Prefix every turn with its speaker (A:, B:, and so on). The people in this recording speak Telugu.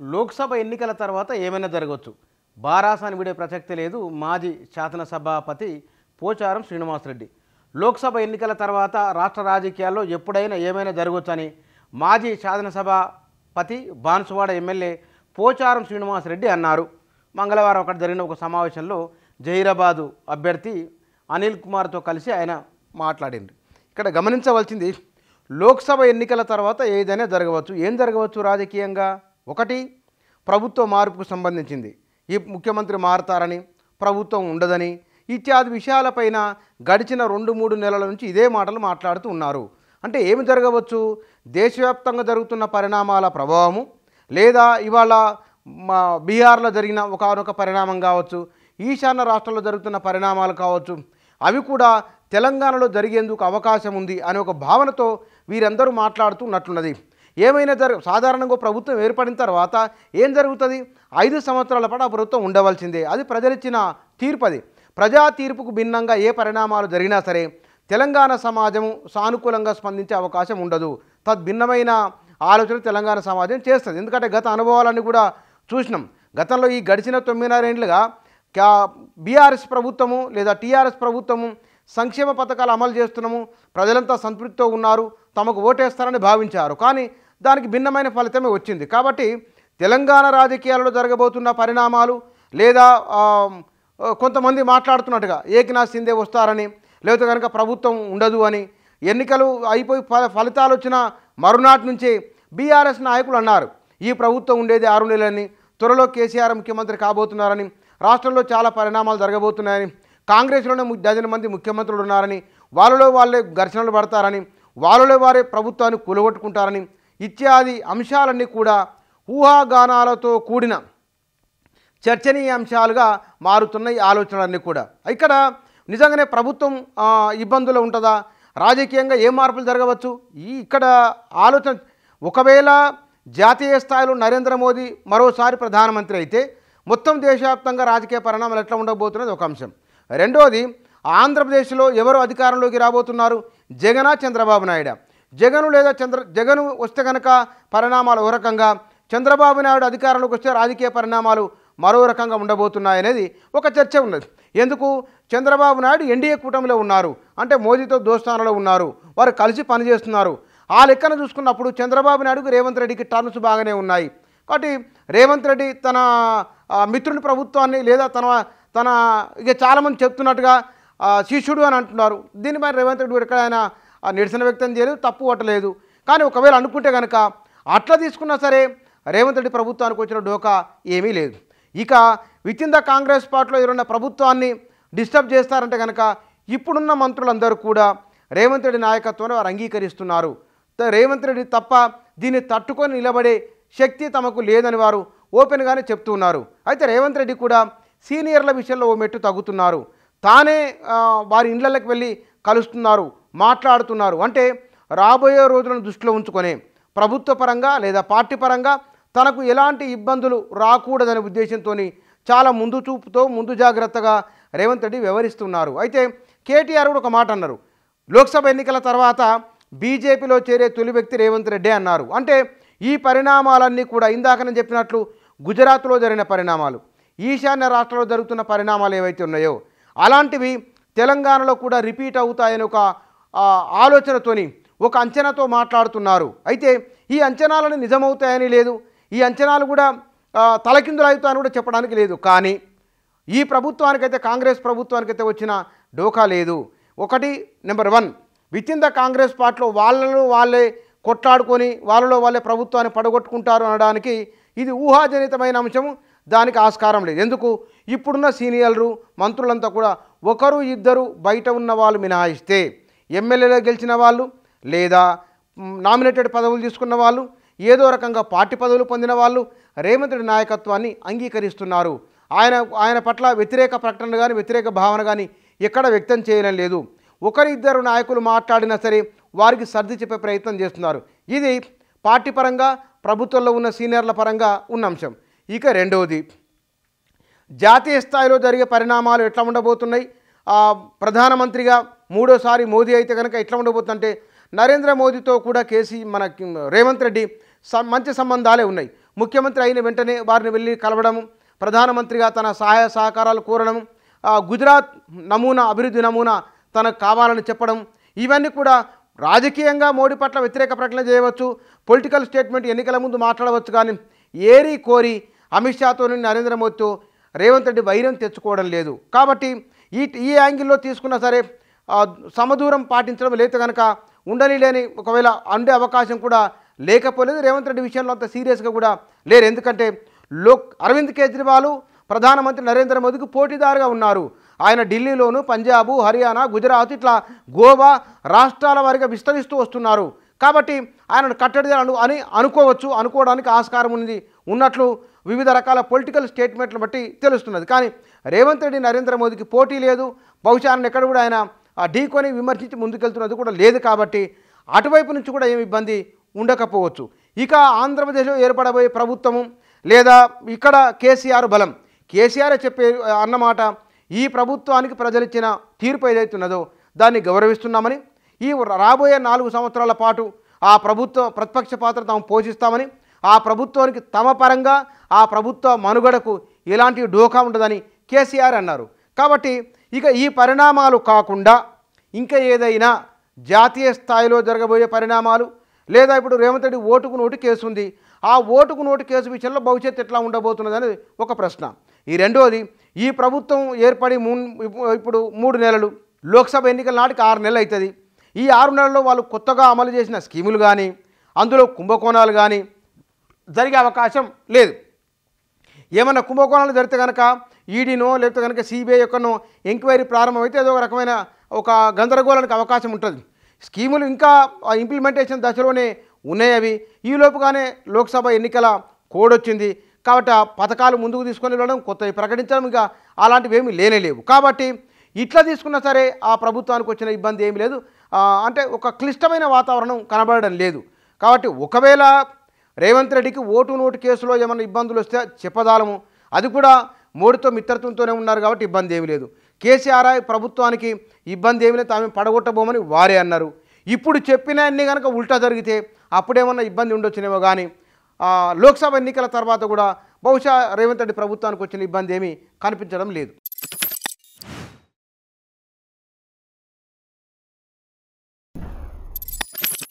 A: లోక్సభ ఎన్నికల తర్వాత ఏమైనా జరగవచ్చు. బారాసాని విడే ప్రసక్తి లేదు. మాజీ శాసనసభాపతి పోచారం శ్రీనివాసరెడ్డి లోక్సభ ఎన్నికల తర్వాత రాష్ట్ర రాజకీయాల్లో ఎప్పుడైనా ఏమైనా జరగవచ్చని మాజీ శాసనసభాపతి బాన్సువాడ ఎమ్మెల్యే పోచారం శ్రీనివాసరెడ్డి అన్నారు. మంగళవారం అక్కడ జరిగిన ఒక సమావేశంలో జహీరాబాదు అభ్యర్థి అనిల్ కుమార్తో కలిసి ఆయన మాట్లాడింది. ఇక్కడ గమనించవలసింది, లోక్సభ ఎన్నికల తర్వాత ఏదైనా జరగవచ్చు. ఏం జరగవచ్చు రాజకీయంగా? ఒకటి, ప్రభుత్వ మార్పుకు సంబంధించింది. ఈ ముఖ్యమంత్రి మారతారని, ప్రభుత్వం ఉండదని ఇత్యాది విషయాలపైన గడిచిన 2-3 నెలల నుంచి ఇదే మాటలు మాట్లాడుతూ ఉన్నారు. అంటే ఏమి జరగవచ్చు? దేశవ్యాప్తంగా జరుగుతున్న పరిణామాల ప్రభావము, లేదా ఇవాళ బీహార్లో జరిగిన ఒకనొక పరిణామం కావచ్చు, ఈశాన్య రాష్ట్రాల్లో జరుగుతున్న పరిణామాలు కావచ్చు, అవి కూడా తెలంగాణలో జరిగేందుకు అవకాశం ఉంది అనే ఒక భావనతో వీరందరూ మాట్లాడుతున్నట్లున్నది. ఏమైనా సాధారణంగా ప్రభుత్వం ఏర్పడిన తర్వాత ఏం జరుగుతుంది? 5 సంవత్సరాల పాటు ఆ ప్రభుత్వం ఉండవలసిందే. అది ప్రజలిచ్చిన తీర్పు. అది ప్రజా తీర్పుకు భిన్నంగా ఏ పరిణామాలు జరిగినా సరే తెలంగాణ సమాజం సానుకూలంగా స్పందించే అవకాశం ఉండదు. తద్భిన్నమైన ఆలోచన తెలంగాణ సమాజం చేస్తుంది. ఎందుకంటే గత అనుభవాలన్నీ కూడా చూసినాం. గతంలో ఈ గడిచిన 9.5 ఏళ్లుగా బీఆర్ఎస్ ప్రభుత్వము లేదా టీఆర్ఎస్ ప్రభుత్వము సంక్షేమ పథకాలు అమలు చేస్తున్నాము, ప్రజలంతా సంతృప్తితో ఉన్నారు, తమకు ఓటేస్తారని భావించారు. కానీ దానికి భిన్నమైన ఫలితమే వచ్చింది. కాబట్టి తెలంగాణ రాజకీయాలలో జరగబోతున్న పరిణామాలు, లేదా కొంతమంది మాట్లాడుతున్నట్టుగా ఏకనాథ్ షిండే వస్తారని, లేకపోతే కనుక ప్రభుత్వం ఉండదు అని, ఎన్నికలు అయిపోయి ఫలితాలు వచ్చిన మరునాటి నుంచే బీఆర్ఎస్ నాయకులు అన్నారు ఈ ప్రభుత్వం ఉండేది 6 నెలలని, త్వరలో కేసీఆర్ ముఖ్యమంత్రి కాబోతున్నారని, రాష్ట్రంలో చాలా పరిణామాలు జరగబోతున్నాయని, కాంగ్రెస్లోనే 10 మంది ముఖ్యమంత్రులు ఉన్నారని, వాళ్ళలో వాళ్ళే ఘర్షణలు పడతారని, వాళ్ళలో వారే ప్రభుత్వాన్ని కూలగొట్టుకుంటారని ఇత్యాది అంశాలన్నీ కూడా ఊహాగానాలతో కూడిన చర్చనీయ అంశాలుగా మారుతున్నాయి ఆలోచనలన్నీ కూడా. ఇక్కడ నిజంగానే ప్రభుత్వం ఇబ్బందులు ఉంటుందా? రాజకీయంగా ఏ మార్పులు జరగవచ్చు? ఇక్కడ ఆలోచన, ఒకవేళ జాతీయ స్థాయిలో నరేంద్ర మోదీ మరోసారి ప్రధానమంత్రి అయితే మొత్తం దేశవ్యాప్తంగా రాజకీయ పరిణామాలు ఎట్లా ఉండబోతున్నది ఒక అంశం. రెండోది, ఆంధ్రప్రదేశ్లో ఎవరు అధికారంలోకి రాబోతున్నారు? జగనా, చంద్రబాబు నాయుడు? జగన్ వస్తే కనుక పరిణామాలు ఒక రకంగా, చంద్రబాబు నాయుడు అధికారంలోకి వస్తే రాజకీయ పరిణామాలు మరో రకంగా ఉండబోతున్నాయనేది ఒక చర్చ ఉన్నది. ఎందుకు? చంద్రబాబు నాయుడు ఎన్డీఏ కూటమిలో ఉన్నారు, అంటే మోదీతో దోస్తానాలో ఉన్నారు, వారు కలిసి పనిచేస్తున్నారు. ఆ లెక్కన చూసుకున్నప్పుడు చంద్రబాబు నాయుడుకు రేవంత్ రెడ్డికి టర్మ్స్ బాగానే ఉన్నాయి. కాబట్టి రేవంత్ రెడ్డి తన మిత్రుని ప్రభుత్వాన్ని, లేదా తన ఇక చాలామంది చెప్తున్నట్టుగా శిష్యుడు అని అంటున్నారు. దీనిపై రేవంత్ రెడ్డి ఎక్కడైనా నిరసన వ్యక్తం చేయలేదు, తప్పు పట్టలేదు. కానీ ఒకవేళ అనుకుంటే కనుక అట్లా తీసుకున్నా సరే రేవంత్ రెడ్డి ప్రభుత్వానికి వచ్చిన డోకా ఏమీ లేదు. ఇక విత్ ఇన్ ద కాంగ్రెస్ పార్టీలో ఎవరైనా ప్రభుత్వాన్ని డిస్టర్బ్ చేస్తారంటే కనుక ఇప్పుడున్న మంత్రులందరూ కూడా రేవంత్ రెడ్డి నాయకత్వాన్ని వారు అంగీకరిస్తున్నారు. రేవంత్ రెడ్డి తప్ప దీన్ని తట్టుకొని నిలబడే శక్తి తమకు లేదని వారు ఓపెన్గానే చెప్తున్నారు. అయితే రేవంత్ రెడ్డి కూడా సీనియర్ల విషయంలో ఓ మెట్టు తగ్గుతున్నారు. తానే వారి ఇళ్లకి వెళ్ళి కలుస్తున్నారు, మాట్లాడుతున్నారు. అంటే రాబోయే రోజులను దృష్టిలో ఉంచుకొని ప్రభుత్వ పరంగా లేదా పార్టీ పరంగా తనకు ఎలాంటి ఇబ్బందులు రాకూడదనే ఉద్దేశంతో చాలా ముందు చూపుతో, ముందు జాగ్రత్తగా రేవంత్ రెడ్డి వ్యవహరిస్తున్నారు. అయితే కేటీఆర్ కూడా ఒక మాట అన్నారు, లోక్సభ ఎన్నికల తర్వాత బీజేపీలో చేరే తొలి వ్యక్తి రేవంత్ రెడ్డి అన్నారు. అంటే ఈ పరిణామాలన్నీ కూడా ఇందాక నేను చెప్పినట్లు గుజరాత్లో జరిగిన పరిణామాలు, ఈశాన్య రాష్ట్రాల్లో జరుగుతున్న పరిణామాలు ఏవైతే ఉన్నాయో అలాంటివి తెలంగాణలో కూడా రిపీట్ అవుతాయని ఒక ఆలోచనతోని, ఒక అంచనాతో మాట్లాడుతున్నారు. అయితే ఈ అంచనాలను నిజమవుతాయని లేదు, ఈ అంచనాలు కూడా తలకిందులు అవుతాయని కూడా చెప్పడానికి లేదు. కానీ ఈ ప్రభుత్వానికైతే, కాంగ్రెస్ ప్రభుత్వానికైతే వచ్చిన డోకా లేదు. ఒకటి, number 1, with in the Congress పార్టీలో వాళ్ళలో వాళ్ళే కొట్లాడుకొని వాళ్ళలో వాళ్ళే ప్రభుత్వాన్ని పడగొట్టుకుంటారు అనడానికి ఇది ఊహాజనితమైన అంశము, దానికి ఆస్కారం లేదు. ఎందుకు? ఇప్పుడున్న సీనియర్లు మంత్రులంతా కూడా ఒకరు ఇద్దరు బయట ఉన్న వాళ్ళు మినహాయిస్తే, ఎమ్మెల్యేలో గెలిచిన వాళ్ళు లేదా నామినేటెడ్ పదవులు తీసుకున్న వాళ్ళు, ఏదో రకంగా పార్టీ పదవులు పొందిన వాళ్ళు రేవంత్ రెడ్డి నాయకత్వాన్ని అంగీకరిస్తున్నారు. ఆయన పట్ల వ్యతిరేక ప్రకటన కానీ, వ్యతిరేక భావన కానీ ఎక్కడ వ్యక్తం చేయడం లేదు. ఒకరిద్దరు నాయకులు మాట్లాడినా సరే వారికి సర్ది చెప్పే ప్రయత్నం చేస్తున్నారు. ఇది పార్టీ పరంగా, ప్రభుత్వంలో ఉన్న సీనియర్ల పరంగా ఉన్న అంశం. ఇక రెండవది, జాతీయ స్థాయిలో జరిగే పరిణామాలు ఎట్లా ఉండబోతున్నాయి? ప్రధానమంత్రిగా మూడోసారి మోదీ అయితే కనుక ఎట్లా ఉండబోతుందంటే, నరేంద్ర మోదీతో కూడా రేవంత్ రెడ్డి మంచి సంబంధాలే ఉన్నాయి. ముఖ్యమంత్రి అయిన వెంటనే వారిని వెళ్ళి కలవడం, ప్రధానమంత్రిగా తన సహాయ సహకారాలు కోరడం, గుజరాత్ నమూనా అభివృద్ధి నమూనా తనకు కావాలని చెప్పడం, ఇవన్నీ కూడా రాజకీయంగా మోడీ పట్ల వ్యతిరేక ప్రకటన చేయవచ్చు, పొలిటికల్ స్టేట్మెంట్ ఎన్నికల ముందు మాట్లాడవచ్చు. కానీ ఏరి కోరి అమిత్ షాతో నరేంద్ర మోదీతో రేవంత్ రెడ్డి వైరం తెచ్చుకోవడం లేదు. కాబట్టి ఈ యాంగిల్లో తీసుకున్నా సరే సమదూరం పాటించడం లేదు కనుక ఉండలేని ఒకవేళ ఉండే అవకాశం కూడా లేకపోలేదు. రేవంత్ రెడ్డి విషయంలో అంత సీరియస్గా కూడా లేరు. ఎందుకంటే అరవింద్ కేజ్రీవాల్ ప్రధానమంత్రి నరేంద్ర మోదీకి పోటీదారుగా ఉన్నారు. ఆయన ఢిల్లీలోను, పంజాబు, హర్యానా, గుజరాత్ ఇట్లా గోవా రాష్ట్రాల వారిగా విస్తరిస్తూ వస్తున్నారు. కాబట్టి ఆయనను కట్టడి అని అనుకోవడానికి ఆస్కారం ఉన్నట్లు వివిధ రకాల పొలిటికల్ స్టేట్మెంట్లను బట్టి తెలుస్తున్నది. కానీ రేవంత్ రెడ్డి నరేంద్ర మోదీకి పోటీ లేదు. బహుశా ఆయన ఎక్కడ కూడా ఆయన ఢీకొని విమర్శించి ముందుకెళ్తున్నది కూడా లేదు. కాబట్టి అటువైపు నుంచి కూడా ఏమి ఇబ్బంది ఉండకపోవచ్చు. ఇక ఆంధ్రప్రదేశ్లో ఏర్పడబోయే ప్రభుత్వము లేదా ఇక్కడ కేసీఆర్ బలం, కేసీఆర్ చెప్పే అన్నమాట ఈ ప్రభుత్వానికి ప్రజలు ఇచ్చిన తీర్పు ఏదైతున్నదో దాన్ని గౌరవిస్తున్నామని, ఈ రాబోయే 4 సంవత్సరాల పాటు ఆ ప్రతిపక్ష పాత్ర తాము పోషిస్తామని, ఆ ప్రభుత్వానికి తమ పరంగా ఆ ప్రభుత్వ మనుగడకు ఎలాంటి డోకా ఉండదని కేసీఆర్ అన్నారు. కాబట్టి ఇక ఈ పరిణామాలు కాకుండా ఇంకా ఏదైనా జాతీయ స్థాయిలో జరగబోయే పరిణామాలు లేదా ఇప్పుడు రేవంత్ రెడ్డి ఓటుకు నోటు కేసు ఉంది, ఆ ఓటుకు నోటు కేసు విషయంలో భవిష్యత్తు ఎట్లా ఉండబోతున్నది అనేది ఒక ప్రశ్న. ఈ రెండోది, ఈ ప్రభుత్వం ఏర్పడి ఇప్పుడు 3 నెలలు, లోక్సభ ఎన్నికల నాటికి 6 నెలలు అవుతుంది. ఈ 6 నెలల్లో వాళ్ళు కొత్తగా అమలు చేసిన స్కీములు కానీ అందులో కుంభకోణాలు కానీ జరిగే అవకాశం లేదు. ఏమన్నా కుంభకోణాలు జరిగితే కనుక ఈడీనో లేకపోతే కనుక సిబిఐ యొక్కనో ఎంక్వైరీ ప్రారంభమైతే ఏదో ఒక రకమైన ఒక గందరగోళానికి అవకాశం ఉంటుంది. స్కీములు ఇంకా ఇంప్లిమెంటేషన్ దశలోనే ఉన్నాయి. అవి ఈలోపుగానే లోక్సభ ఎన్నికల కోడ్ వచ్చింది. కాబట్టి ఆ పథకాలు ముందుకు తీసుకొని వెళ్ళడం, కొత్తవి ప్రకటించడం ఇంకా అలాంటివి ఏమీ లేవు. కాబట్టి ఇట్లా తీసుకున్నా సరే ఆ ప్రభుత్వానికి వచ్చిన ఇబ్బంది ఏమీ లేదు. అంటే ఒక క్లిష్టమైన వాతావరణం కనబడడం లేదు. కాబట్టి ఒకవేళ రేవంత్ రెడ్డికి ఓటు నోటు కేసులో ఏమైనా ఇబ్బందులు వస్తే చెప్పదాలము, అది కూడా మోడీతో మిత్రత్వంతోనే ఉన్నారు కాబట్టి ఇబ్బంది ఏమీ లేదు. కేసీఆర్ ప్రభుత్వానికి ఇబ్బంది ఏమీ లేదు, తామే పడగొట్టబోమని వారే అన్నారు. ఇప్పుడు చెప్పిన అన్నీ కనుక ఉల్టా జరిగితే అప్పుడేమన్నా ఇబ్బంది ఉండొచ్చునేమో. కానీ లోక్సభ ఎన్నికల తర్వాత కూడా బహుశా రేవంత్ రెడ్డి ప్రభుత్వానికి వచ్చిన ఇబ్బంది ఏమీ కనిపించడం లేదు.